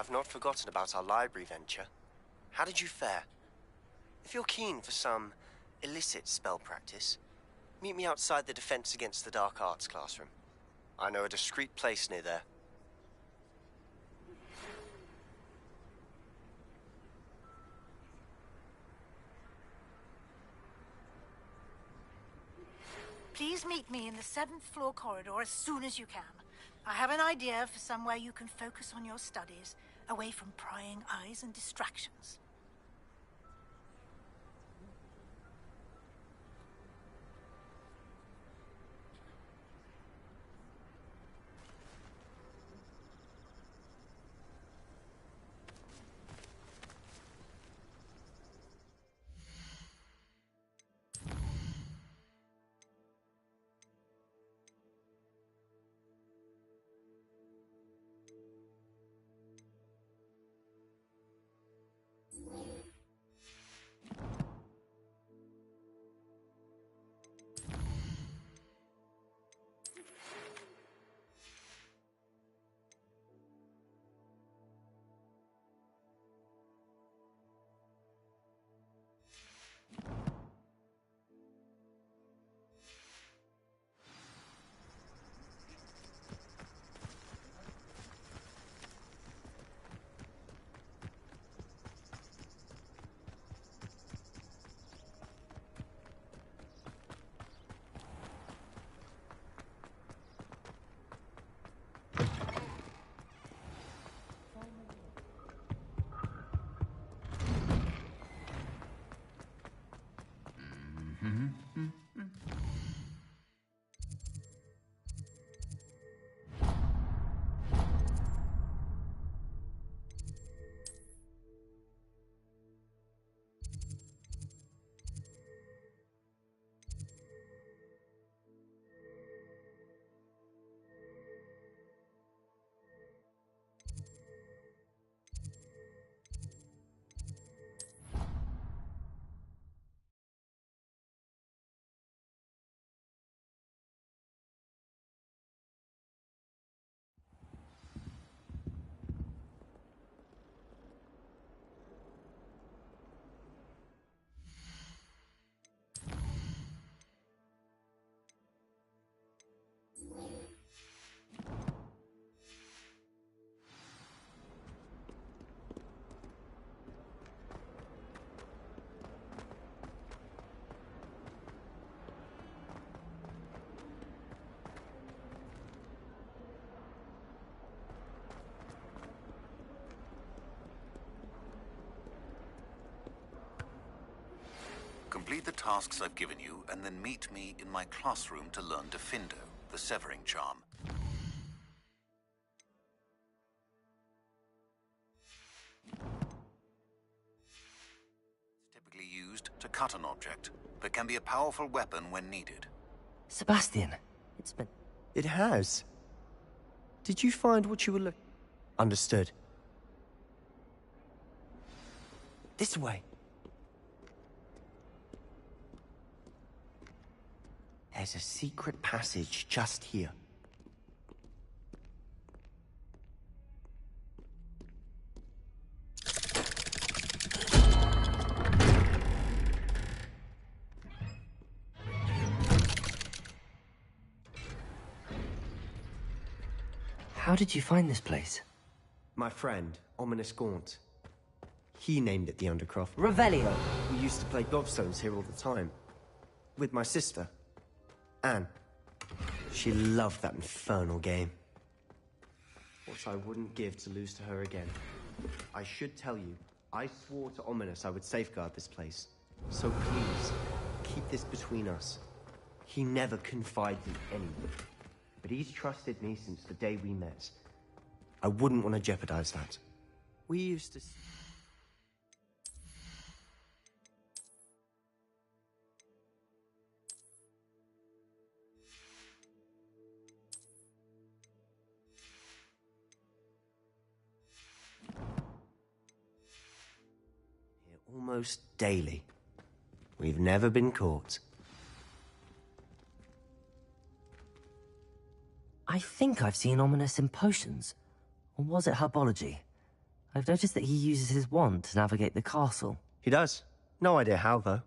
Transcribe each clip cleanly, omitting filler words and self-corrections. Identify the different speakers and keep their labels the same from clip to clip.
Speaker 1: I've not forgotten about our library venture. How did you fare? If you're keen for some illicit spell practice, meet me outside the Defense Against the Dark Arts classroom. I know a discreet place near there.
Speaker 2: Please meet me in the 7th floor corridor as soon as you can. I have an idea for somewhere you can focus on your studies, away from prying eyes and distractions.
Speaker 3: Complete the tasks I've given you, and then meet me in my classroom to learn Diffindo, the Severing Charm. It's typically used to cut an object, but can be a powerful weapon when needed.
Speaker 4: Sebastian, it's been...
Speaker 1: It has. Did you find what you were looking... Understood. This way. There's a secret passage just here.
Speaker 4: How did you find this place?
Speaker 1: My friend, Ominous Gaunt. He named it the Undercroft.
Speaker 4: Revelio!
Speaker 1: We used to play gobstones here all the time. With my sister, Anne. She loved that infernal game. What I wouldn't give to lose to her again. I should tell you, I swore to Ominous I would safeguard this place. So please, keep this between us. He never confided in anyone. But he's trusted me since the day we met. I wouldn't want to jeopardize that. We used to... almost daily. We've never been caught.
Speaker 4: I think I've seen Ominous in potions. Or was it herbology? I've noticed that he uses his wand to navigate the castle.
Speaker 1: He does. No idea how, though.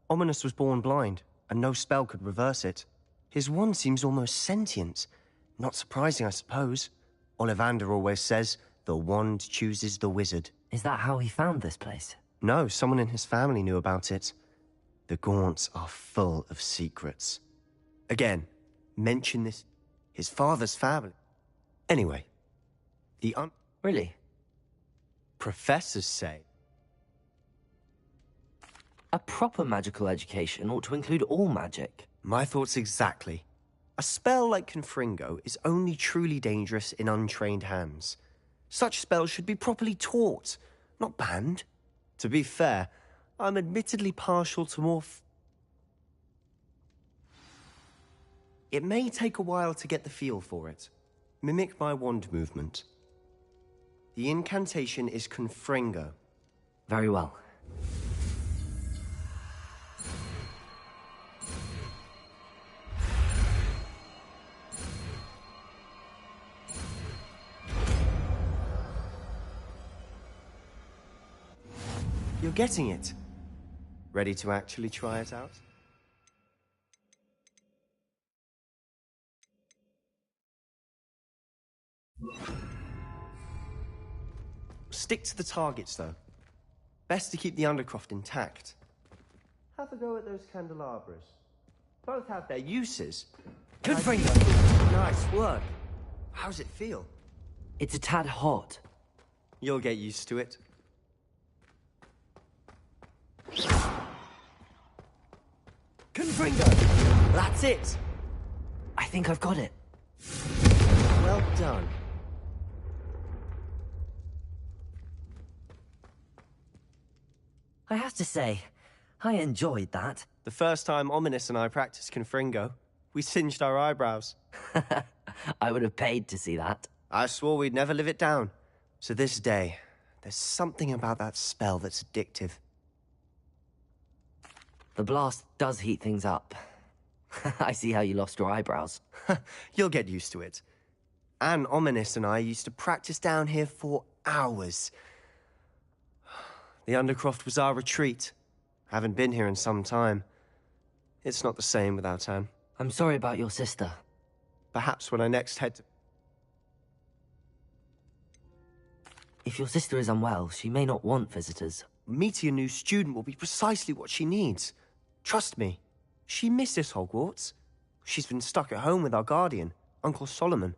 Speaker 1: Ominous was born blind, and no spell could reverse it. His wand seems almost sentient. Not surprising, I suppose. Ollivander always says, the wand chooses the wizard.
Speaker 4: Is that how he found this place?
Speaker 1: No, someone in his family knew about it. The Gaunts are full of secrets. Again, mention this. His father's family. Anyway,
Speaker 4: Really?
Speaker 1: Professors say.
Speaker 4: A proper magical education ought to include all magic.
Speaker 1: My thoughts exactly. A spell like Confringo is only truly dangerous in untrained hands. Such spells should be properly taught, not banned. To be fair, I'm admittedly partial to more It may take a while to get the feel for it. Mimic my wand movement. The incantation is Confringo.
Speaker 4: Very well.
Speaker 1: You're getting it. Ready to actually try it out? Stick to the targets, though. Best to keep the Undercroft intact. Have a go at those candelabras. Both have their uses.
Speaker 4: Confringo!
Speaker 1: Nice work. How's it feel?
Speaker 4: It's a tad hot.
Speaker 1: You'll get used to it.
Speaker 4: Confringo! That's it! I think I've got it.
Speaker 1: Well done.
Speaker 4: I have to say, I enjoyed that.
Speaker 1: The first time Ominous and I practiced Confringo, we singed our eyebrows.
Speaker 4: I would have paid to see that.
Speaker 1: I swore we'd never live it down. To this day, there's something about that spell that's addictive.
Speaker 4: The blast does heat things up. I see how you lost your eyebrows.
Speaker 1: You'll get used to it. Anne, Ominous and I used to practice down here for hours. The Undercroft was our retreat. Haven't been here in some time. It's not the same without Anne.
Speaker 4: I'm sorry about your sister.
Speaker 1: Perhaps when I next head to...
Speaker 4: If your sister is unwell, she may not want visitors.
Speaker 1: Meeting a new student will be precisely what she needs. Trust me. She misses Hogwarts. She's been stuck at home with our guardian, Uncle Solomon.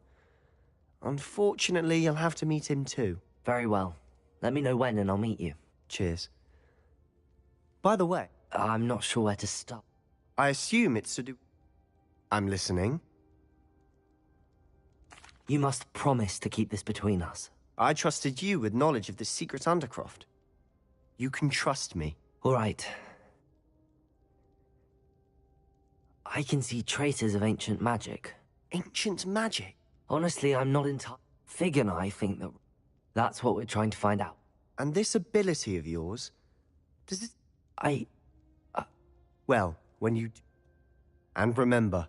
Speaker 1: Unfortunately, you'll have to meet him too.
Speaker 4: Very well. Let me know when and I'll meet you.
Speaker 1: Cheers. By the way...
Speaker 4: I'm not sure where to start.
Speaker 1: I assume it's to do... I'm listening.
Speaker 4: You must promise to keep this between us.
Speaker 1: I trusted you with knowledge of the secret Undercroft. You can trust me.
Speaker 4: All right. I can see traces of ancient magic.
Speaker 1: Ancient magic?
Speaker 4: Honestly, I'm not entirely... Fig and I think that that's what we're trying to find out.
Speaker 1: And this ability of yours... Does it... Well, when you... And remember...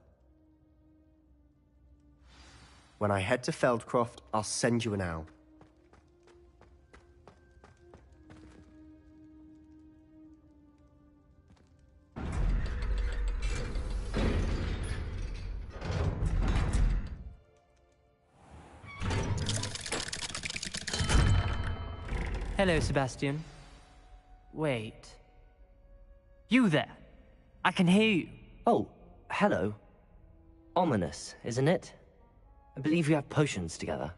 Speaker 1: When I head to Feldcroft, I'll send you an owl.
Speaker 5: Hello, Sebastian. Wait. You there? I can hear you.
Speaker 4: Oh, hello. Ominous, isn't it? I believe you have potions together.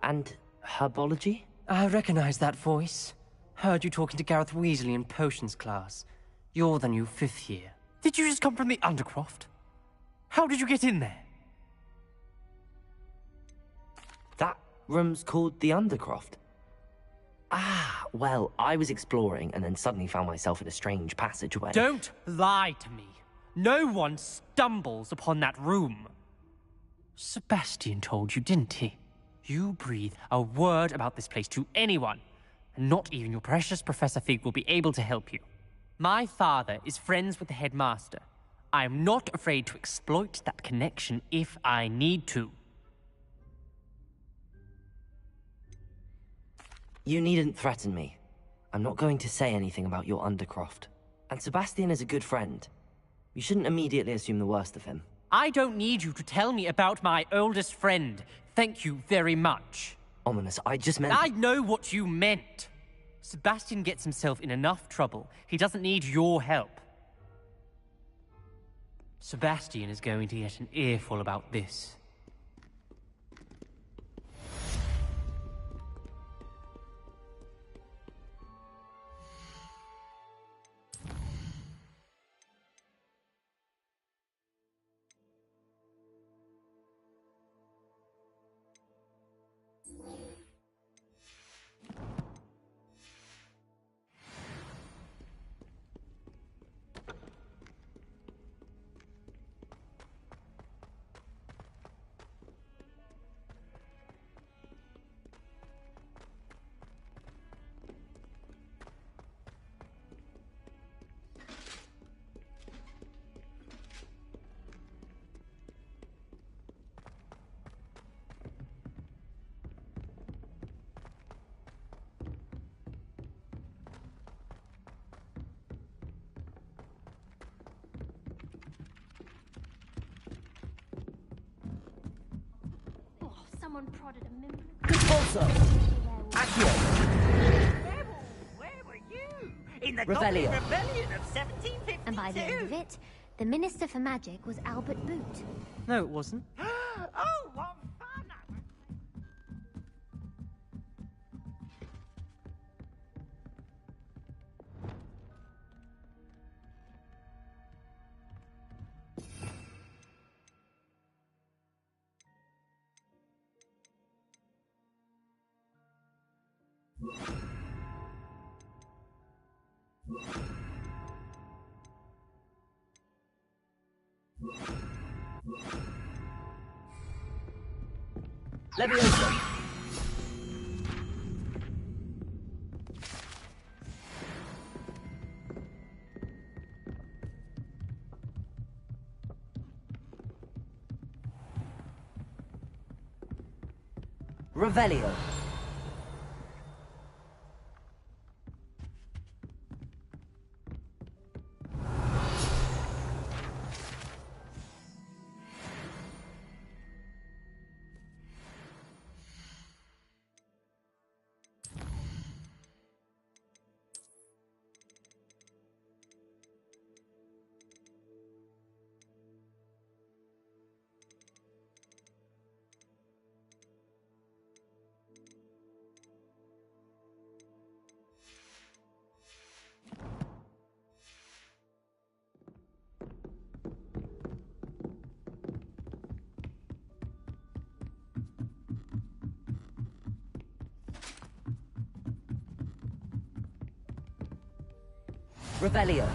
Speaker 4: And herbology?
Speaker 5: I recognize that voice. Heard you talking to Gareth Weasley in potions class. You're the new 5th year. Did you just come from the Undercroft? How did you get in there?
Speaker 4: That room's called the Undercroft. Ah, well, I was exploring and then suddenly found myself in a strange passageway.
Speaker 5: Don't lie to me. No one stumbles upon that room. Sebastian told you, didn't he? You breathe a word about this place to anyone, and not even your precious Professor Fig will be able to help you. My father is friends with the headmaster. I am not afraid to exploit that connection if I need to.
Speaker 4: You needn't threaten me. I'm not going to say anything about your Undercroft. And Sebastian is a good friend. You shouldn't immediately assume the worst of him.
Speaker 5: I don't need you to tell me about my oldest friend. Thank you very much.
Speaker 4: Ominous, I just meant...
Speaker 5: I know what you meant. Sebastian gets himself in enough trouble. He doesn't need your help. Sebastian is going to get an earful about this.
Speaker 6: Someone prodded a member.
Speaker 4: Also, Accio!
Speaker 7: Where were you? In the
Speaker 4: Revelio.
Speaker 7: Goblin Rebellion of 1752?
Speaker 6: And by the end of it, the Minister for Magic was Albert Boot.
Speaker 5: No, it wasn't.
Speaker 7: Oh, what fun!
Speaker 4: Leviosa! Revelio! Revelio.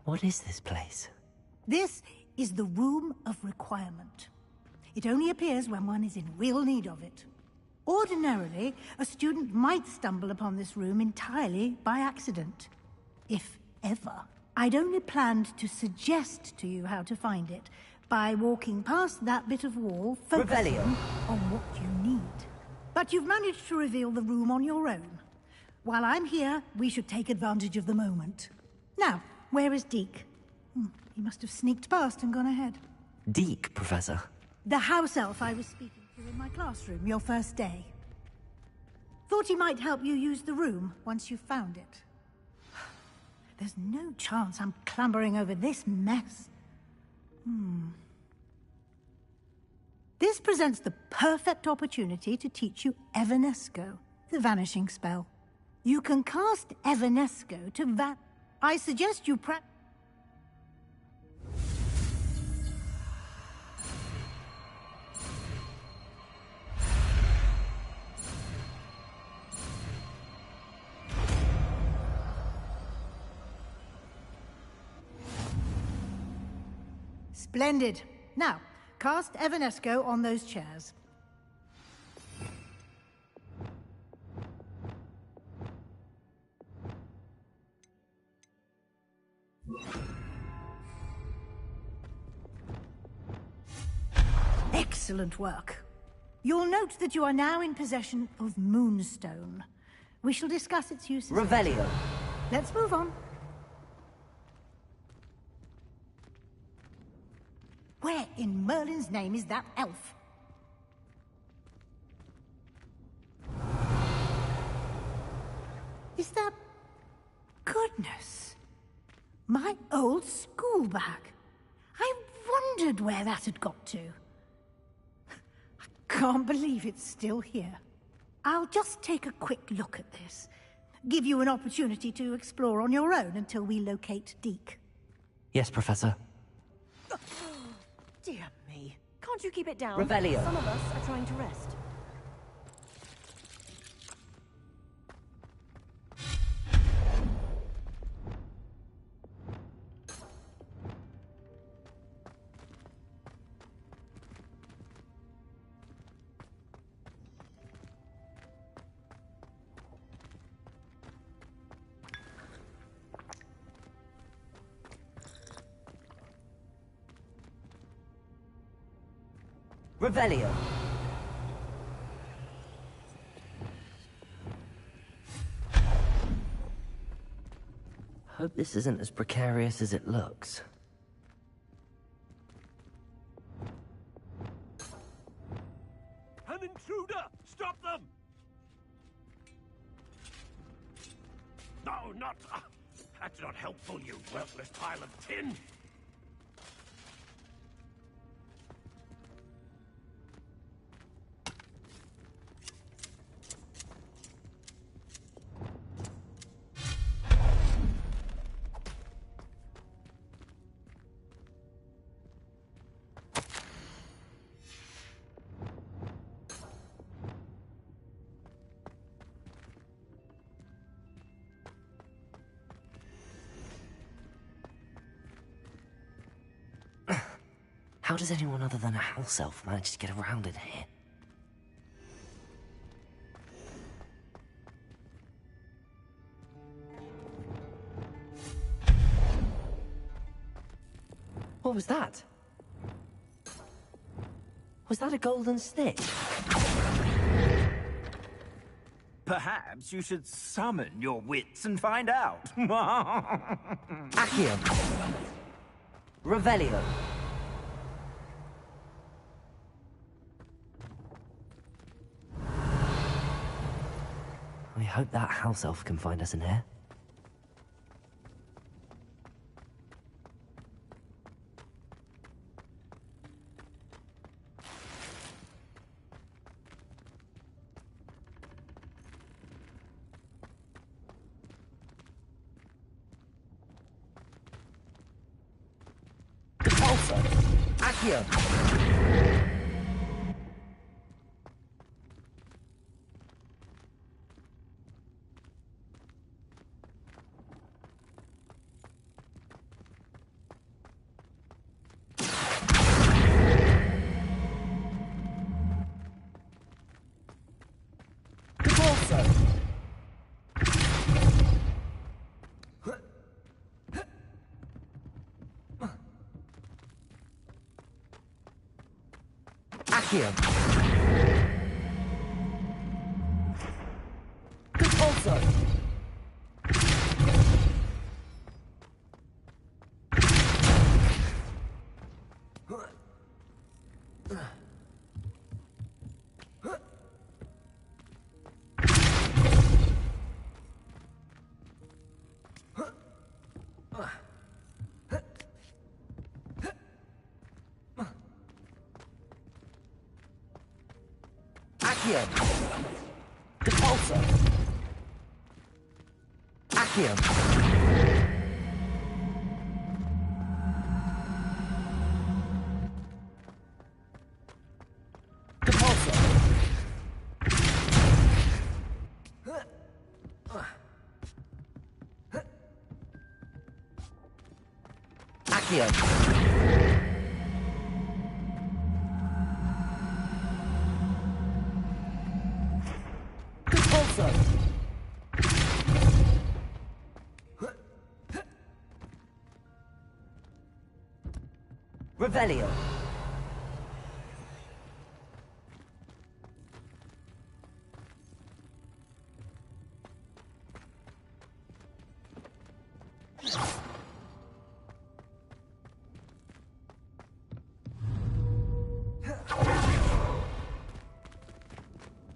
Speaker 4: What is this place?
Speaker 2: This is the Room of Requirement. It only appears when one is in real need of it. Ordinarily, a student might stumble upon this room entirely by accident. If ever. I'd only planned to suggest to you how to find it by walking past that bit of wall, focusing
Speaker 4: Revelio.
Speaker 2: on what you need. But you've managed to reveal the room on your own. While I'm here, we should take advantage of the moment. Now, where is Deke? He must have sneaked past and gone ahead.
Speaker 4: Deke, Professor.
Speaker 2: The house elf I was speaking to in my classroom your first day. Thought he might help you use the room once you've found it. There's no chance I'm clambering over this mess. This presents the perfect opportunity to teach you Evanesco, the vanishing spell. You can cast Evanesco to I suggest you Splendid. Now, cast Evanesco on those chairs. Excellent work. You'll note that you are now in possession of Moonstone. We shall discuss its uses.
Speaker 4: Revelio.
Speaker 2: Let's move on. Where in Merlin's name is that elf? Is that... Goodness. My old school bag. I wondered where that had got to. I can't believe it's still here. I'll just take a quick look at this. Give you an opportunity to explore on your own until we locate Deke.
Speaker 4: Yes, Professor.
Speaker 8: Dear me. Can't you keep it down?
Speaker 4: Revelio.
Speaker 8: Some of us are trying to rest.
Speaker 4: Revelio. Hope this isn't as precarious as it looks.
Speaker 9: An intruder! Stop them! No, not... that's not helpful, you worthless pile of tin!
Speaker 4: How does anyone other than a house elf manage to get around in here? What was that? Was that a golden stick?
Speaker 10: Perhaps you should summon your wits and find out.
Speaker 4: Accio. Revelio. I hope that house elf can find us in here. Repulsor! Accio! Accio. Repulsor. Accio. Depulso. Accio. Depulso. Accio. Depulso. Revelio.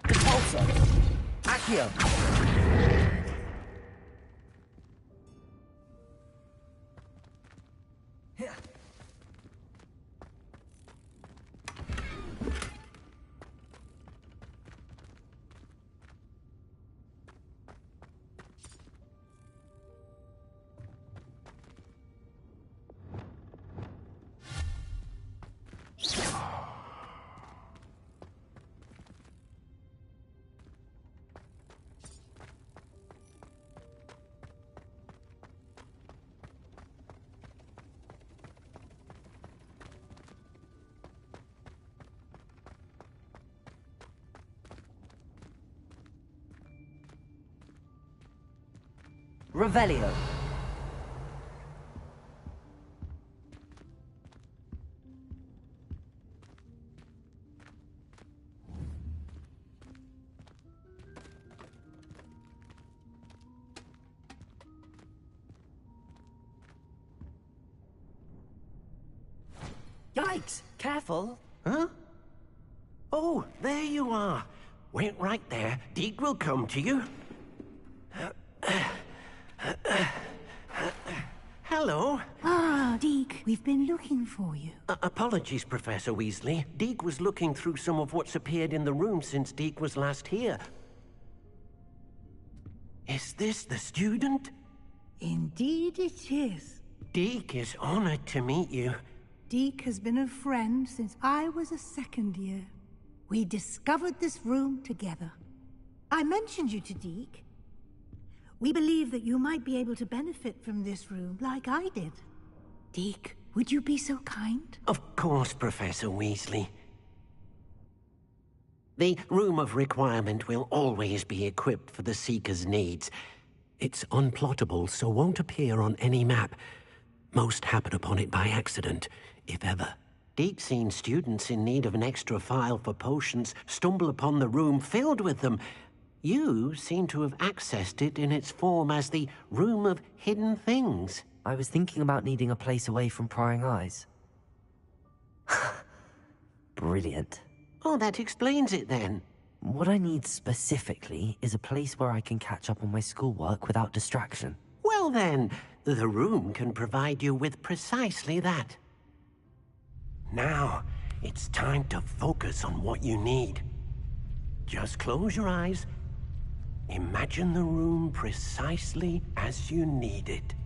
Speaker 4: Depulso. Accio. Revelio.
Speaker 11: Yikes!
Speaker 4: Careful.
Speaker 11: Huh? Oh, there you are. Wait right there. Deke will come to you. Hello.
Speaker 2: Ah, Deke, we've been looking for you.
Speaker 11: Apologies, Professor Weasley. Deke was looking through some of what's appeared in the room since Deke was last here. Is this the student?
Speaker 2: Indeed it is.
Speaker 11: Deke is honored to meet you.
Speaker 2: Deke has been a friend since I was a second year. We discovered this room together. I mentioned you to Deke. We believe that you might be able to benefit from this room like I did. Deke, would you be so kind?
Speaker 11: Of course, Professor Weasley. The Room of Requirement will always be equipped for the Seeker's needs. It's unplottable, so won't appear on any map. Most happen upon it by accident, if ever. Deke's seen students in need of an extra file for potions stumble upon the room filled with them. You seem to have accessed it in its form as the Room of Hidden Things.
Speaker 4: I was thinking about needing a place away from prying eyes. Brilliant.
Speaker 11: Oh, that explains it then.
Speaker 4: What I need specifically is a place where I can catch up on my schoolwork without distraction.
Speaker 11: Well then, the room can provide you with precisely that. Now, it's time to focus on what you need. Just close your eyes. Imagine the room precisely as you need it.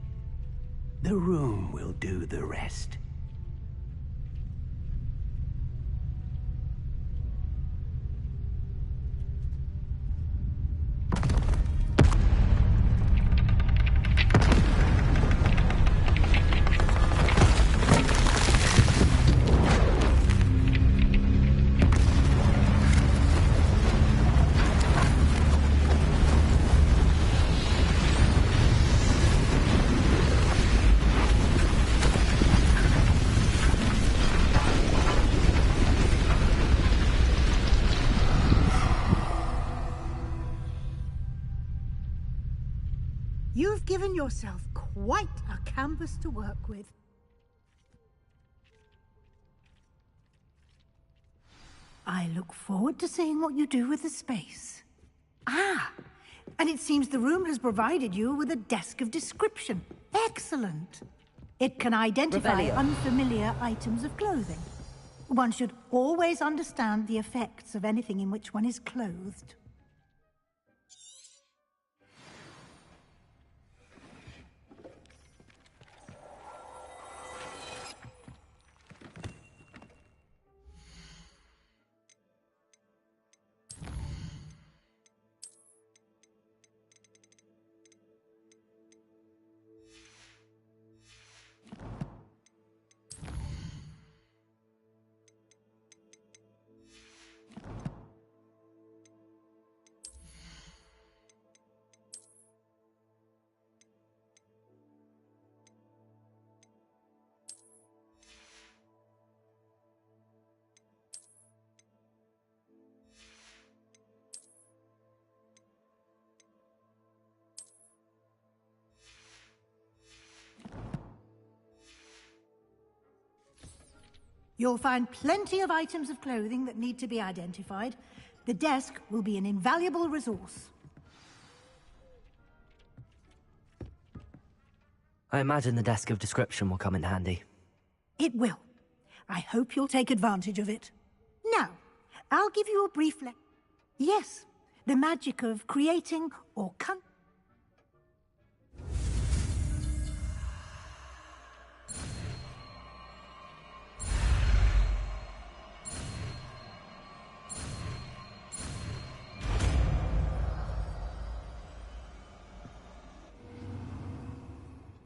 Speaker 11: The room will do the rest.
Speaker 2: You've given yourself quite a canvas to work with. I look forward to seeing what you do with the space. Ah, and it seems the room has provided you with a desk of description. Excellent. It can identify
Speaker 4: Revelio.
Speaker 2: unfamiliar items of clothing. One should always understand the effects of anything in which one is clothed. You'll find plenty of items of clothing that need to be identified. The desk will be an invaluable resource.
Speaker 4: I imagine the desk of description will come in handy.
Speaker 2: It will. I hope you'll take advantage of it. Now, I'll give you a brief Yes, the magic of creating or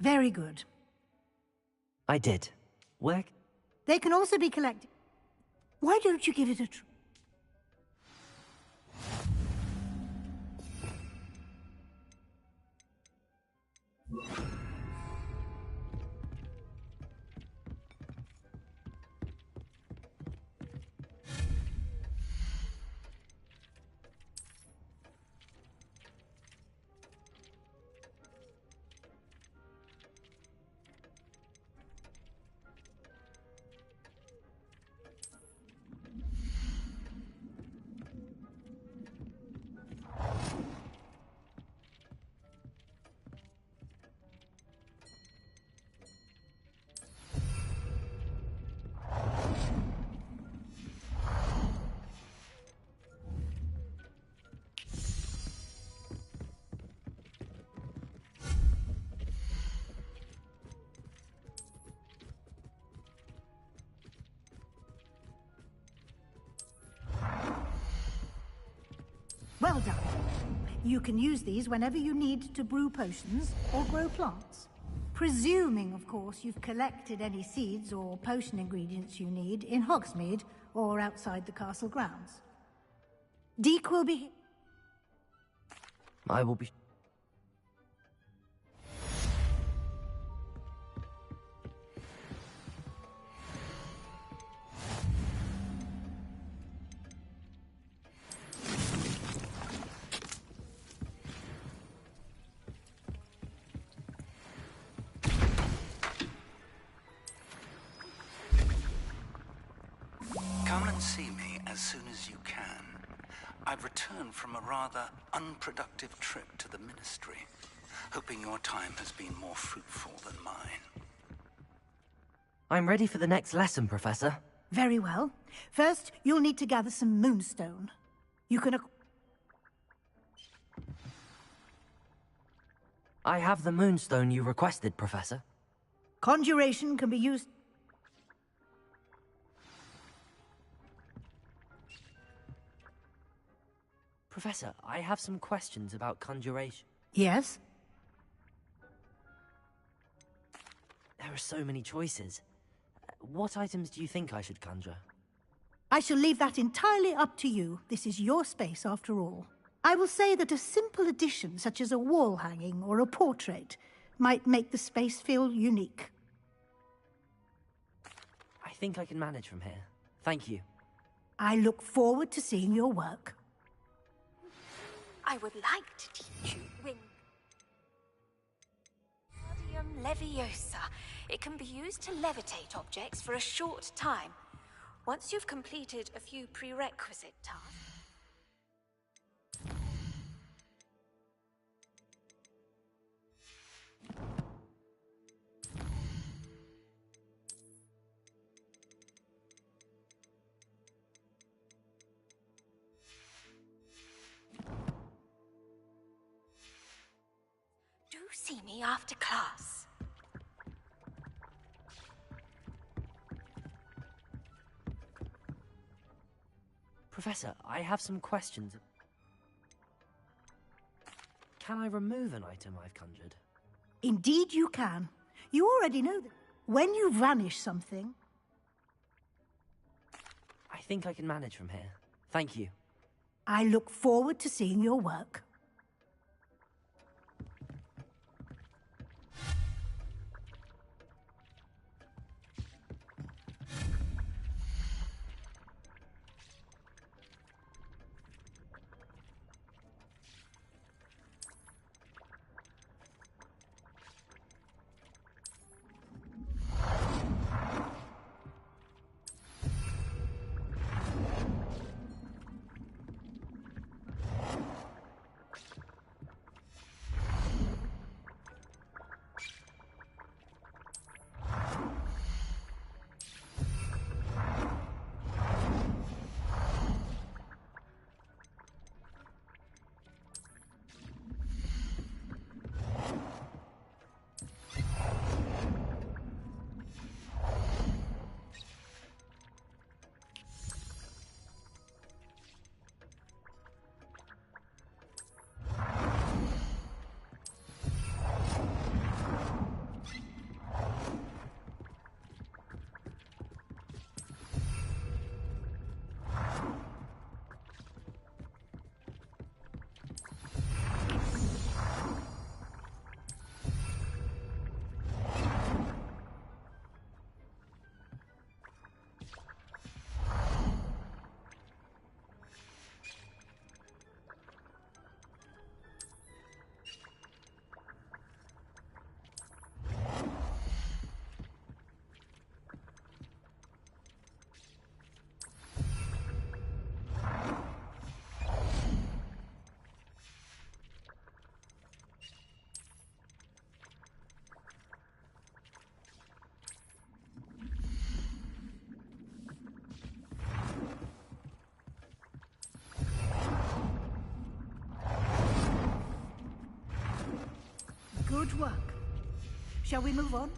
Speaker 2: Very good.
Speaker 4: I did. Where?
Speaker 2: They can also be collected. Why don't you give it a try? Well done. You can use these whenever you need to brew potions or grow plants. Presuming, of course, you've collected any seeds or potion ingredients you need in Hogsmeade or outside the castle grounds. Deke will be...
Speaker 4: I will be...
Speaker 3: Come and see me as soon as you can. I've returned from a rather unproductive trip to the Ministry, hoping your time has been more fruitful than mine.
Speaker 4: I'm ready for the next lesson, Professor.
Speaker 2: Very well. First, you'll need to gather some moonstone. You can...
Speaker 4: I have the moonstone you requested, Professor.
Speaker 2: Conjuration can be used...
Speaker 4: Professor, I have some questions about conjuration.
Speaker 2: Yes?
Speaker 4: There are so many choices. What items do you think I should conjure?
Speaker 2: I shall leave that entirely up to you. This is your space, after all. I will say that a simple addition, such as a wall hanging or a portrait, might make the space feel unique.
Speaker 4: I think I can manage from here. Thank you.
Speaker 2: I look forward to seeing your work.
Speaker 8: I would like to teach you Wingardium Leviosa. It can be used to levitate objects for a short time. Once you've completed a few prerequisite tasks... me after class.
Speaker 4: Professor, I have some questions. Can I remove an item I've conjured?
Speaker 2: Indeed you can. You already know that when you vanish something...
Speaker 4: I think I can manage from here. Thank you.
Speaker 2: I look forward to seeing your work. Good work. Shall we move on?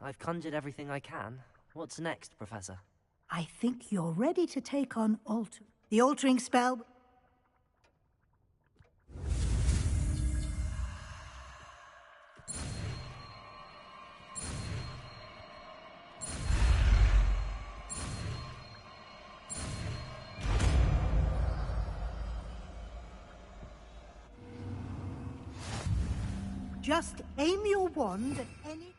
Speaker 4: I've conjured everything I can. What's next, Professor?
Speaker 2: I think you're ready to take on the altering spell. Just aim your wand at any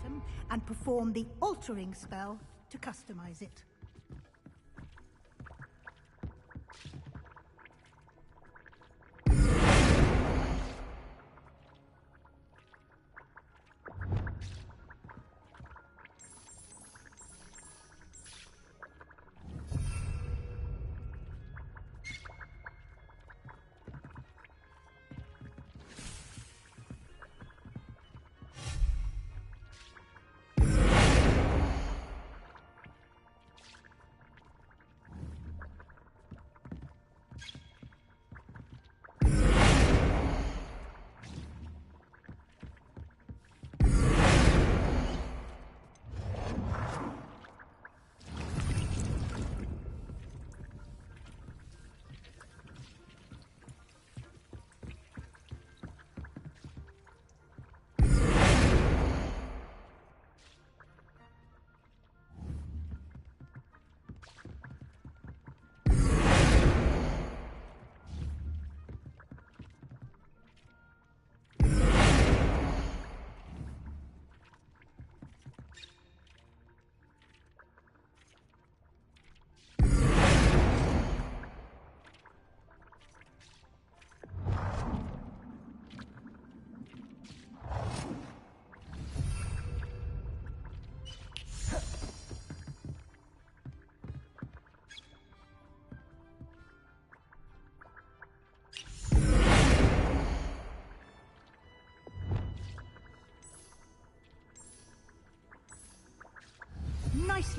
Speaker 2: item and perform the altering spell to customize it.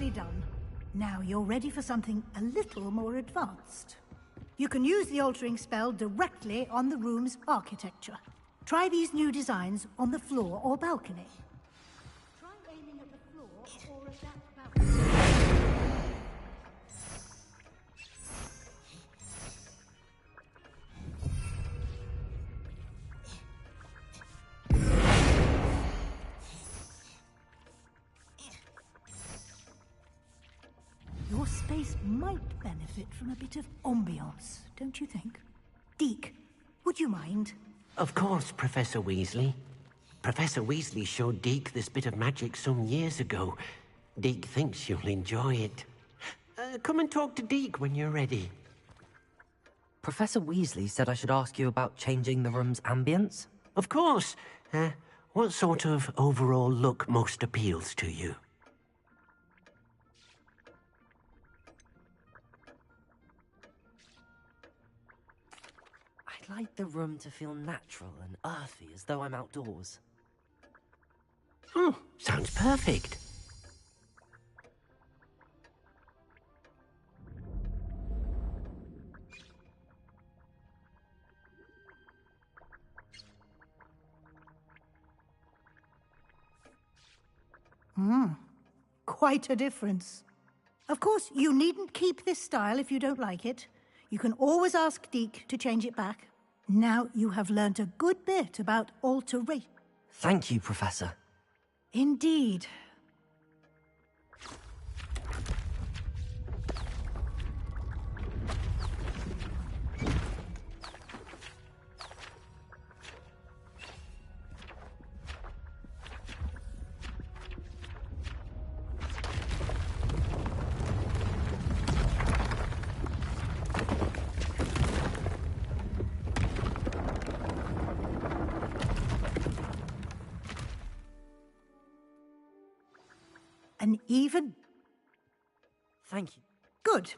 Speaker 2: Nicely done. Now you're ready for something a little more advanced. You can use the altering spell directly on the room's architecture. Try these new designs on the floor or balcony. Try aiming at the floor or at that balcony. Your space might benefit from a bit of ambiance, don't you think? Deke, would you mind?
Speaker 11: Of course, Professor Weasley. Professor Weasley showed Deke this bit of magic some years ago. Deke thinks you'll enjoy it. Come and talk to Deke when you're ready.
Speaker 4: Professor Weasley said I should ask you about changing the room's ambience?
Speaker 11: Of course. What sort of overall look most appeals to you?
Speaker 4: I'd like the room to feel natural and earthy, as though I'm outdoors.
Speaker 11: Sounds perfect.
Speaker 2: Quite a difference. Of course, you needn't keep this style if you don't like it. You can always ask Deke to change it back. Now you have learnt a good bit about alteration.
Speaker 4: Thank you, Professor.
Speaker 2: Indeed. An even...
Speaker 4: Thank you.
Speaker 2: Good.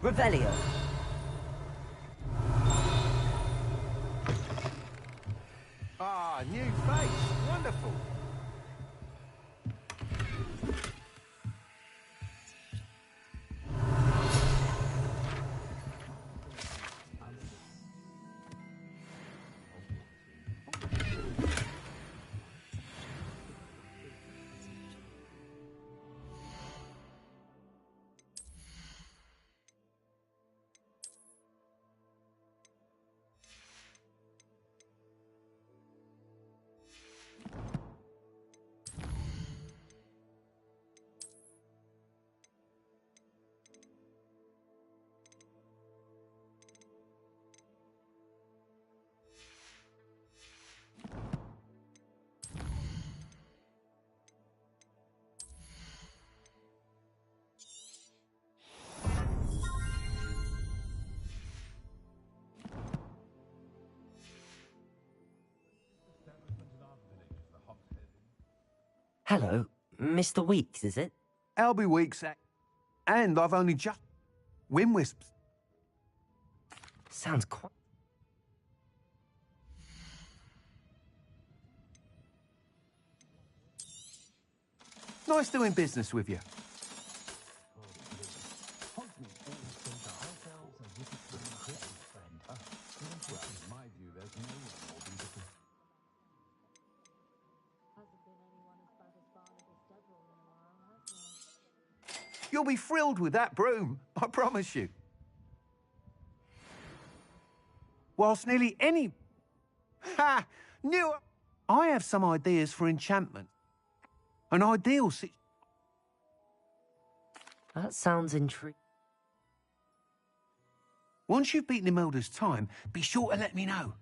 Speaker 4: Revelio.
Speaker 12: Ah, new face. Wonderful.
Speaker 4: Hello, Mr. Weeks, is it?
Speaker 12: Albie Weeks, and I've only just... Wimwisps.
Speaker 4: Sounds quite...
Speaker 12: Nice doing business with you. You'll be thrilled with that broom, I promise you. Whilst nearly any... Ha! Knew... I have some ideas for enchantment. An ideal
Speaker 4: That sounds intriguing.
Speaker 12: Once you've beaten Imelda's time, be sure to let me know.